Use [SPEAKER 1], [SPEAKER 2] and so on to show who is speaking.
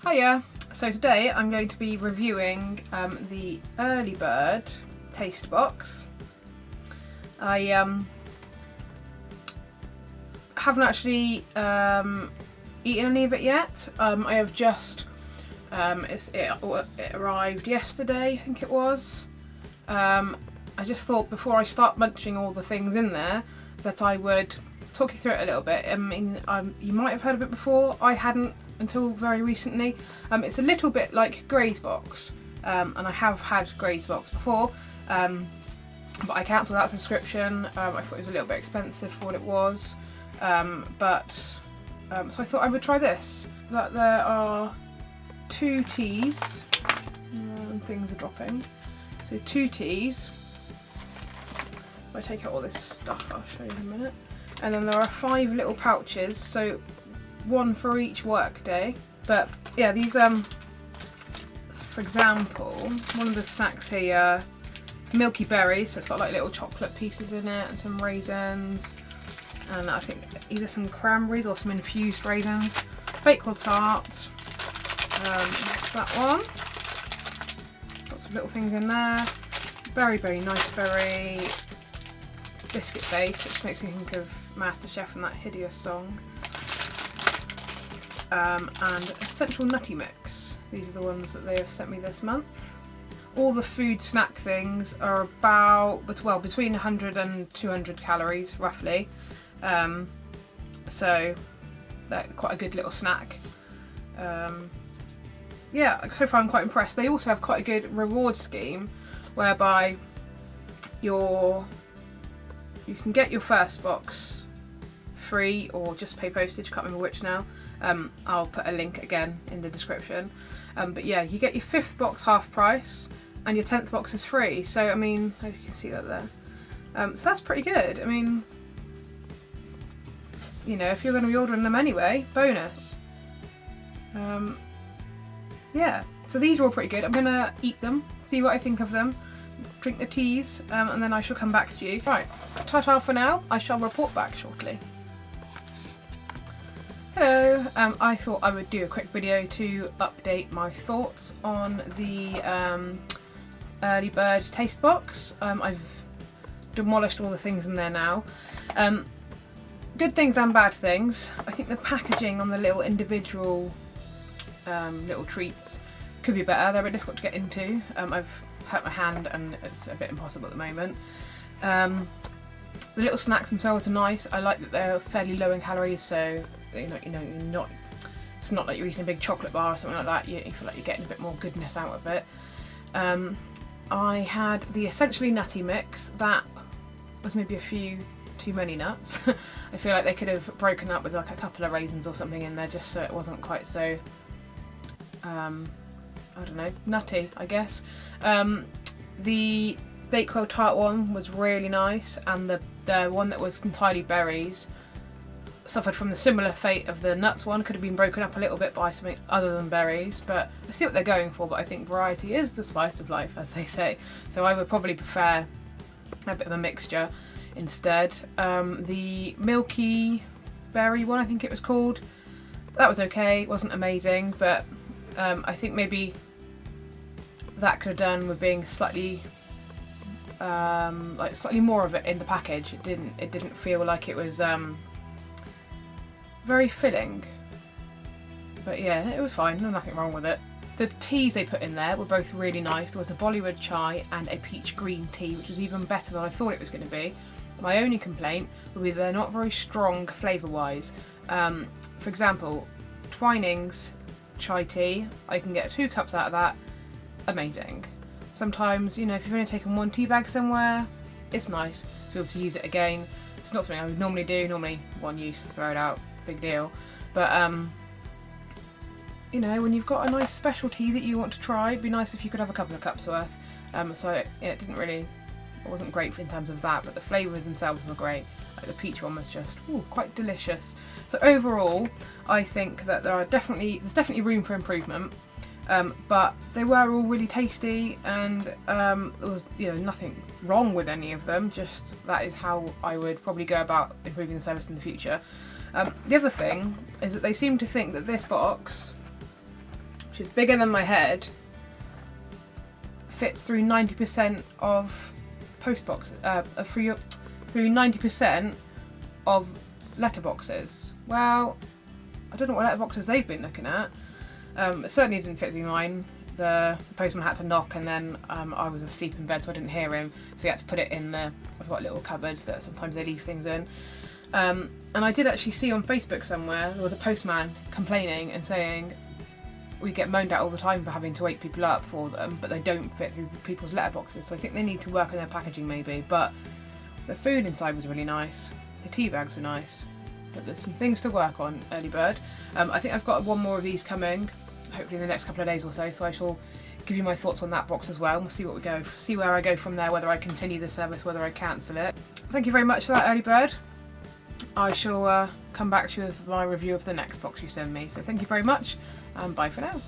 [SPEAKER 1] Hiya! So today I'm going to be reviewing the Earlybird Tastebox. I haven't actually eaten any of it yet. I have just, it arrived yesterday, I think it was. I just thought before I start munching all the things in there that I would talk you through it a little bit. I mean, you might have heard of it before. I hadn't until very recently. It's a little bit like Graysbox, and I have had Graysbox before, but I cancelled that subscription. I thought it was a little bit expensive for what it was, so I thought I would try this. That there are 2 teas, and things are dropping. So 2 teas. If I take out all this stuff, I'll show you in a minute. And then there are 5 little pouches, so 1 for each work day. But yeah, these for example, one of the snacks here, milky berries, so it's got like little chocolate pieces in it and some raisins, and I think either some cranberries or some infused raisins. Bakewell tart, that's that one. Lots of little things in there. Very nice berry biscuit base, which makes me think of MasterChef and that hideous song. And essential nutty mix. These are the ones that they have sent me this month. All the food snack things are about, well, between 100 and 200 calories roughly. So they're quite a good little snack. Yeah, so far I'm quite impressed. They also have quite a good reward scheme whereby you can get your first box free or just pay postage, can't remember which now. I'll put a link again in the description. But yeah, you get your 5th box half price and your 10th box is free. So I mean, I hope you can see that there. So that's pretty good. I mean, you know, if you're going to be ordering them anyway, bonus. Yeah, so these are all pretty good. I'm going to eat them, see what I think of them, drink the teas, and then I shall come back to you. Right, ta-ta for now. I shall report back shortly. Hello, I thought I would do a quick video to update my thoughts on the Earlybird Tastebox. I've demolished all the things in there now. Good things and bad things. I think the packaging on the little individual little treats could be better. They're a bit difficult to get into. I've hurt my hand and it's a bit impossible at the moment. The little snacks themselves are nice. I like that they're fairly low in calories, so it's not like you're eating a big chocolate bar or something like that. You feel like you're getting a bit more goodness out of it. I had the Essentially Nutty mix. That was maybe a few too many nuts. I feel like they could have broken that with like a couple of raisins or something in there just so it wasn't quite so I don't know, nutty, I guess. The Bakewell tart one was really nice, and the one that was entirely berries suffered from the similar fate of the nuts one. Could have been broken up a little bit by something other than berries, but I see what they're going for. But I think variety is the spice of life, as they say, so I would probably prefer a bit of a mixture instead. The milky berry one, I think it was called, that was okay. It wasn't amazing, but I think maybe that could have done with being slightly slightly more of it in the package. It didn't feel like it was very filling, but yeah, it was fine. No, nothing wrong with it. The teas they put in there were both really nice. There was a Bollywood chai and a peach green tea, which was even better than I thought it was going to be. My only complaint would be they're not very strong flavour wise. For example, Twinings chai tea, I can get 2 cups out of that. Amazing. Sometimes, you know, if you've only taken 1 tea bag somewhere, it's nice to be able to use it again. It's not something I would normally do. Normally, one use, throw it out, big deal. But you know, when you've got a nice special tea that you want to try, it'd be nice if you could have a couple of cups worth. So it wasn't great in terms of that, but the flavours themselves were great. Like the peach one was just quite delicious. So overall, I think that there's definitely room for improvement. But they were all really tasty, and there was nothing wrong with any of them. Just that is how I would probably go about improving the service in the future. The other thing is that they seem to think that this box which is bigger than my head, fits through 90% of post boxes, through 90% of letterboxes. Well, I don't know what letterboxes they've been looking at. It certainly didn't fit through mine. The postman had to knock, and then I was asleep in bed, so I didn't hear him. So he had to put it in the, I've got a little cupboard that sometimes they leave things in. And I did actually see on Facebook somewhere, there was a postman complaining and saying, we get moaned at all the time for having to wake people up for them, but they don't fit through people's letterboxes. So I think they need to work on their packaging maybe. But the food inside was really nice. The tea bags were nice. But there's some things to work on, Earlybird. I think I've got one more of these coming, hopefully in the next couple of days or so. So I shall give you my thoughts on that box as well. We'll see where I go from there, whether I continue the service, whether I cancel it. Thank you very much for that, Earlybird. I shall come back to you with my review of the next box you send me. So thank you very much, and bye for now.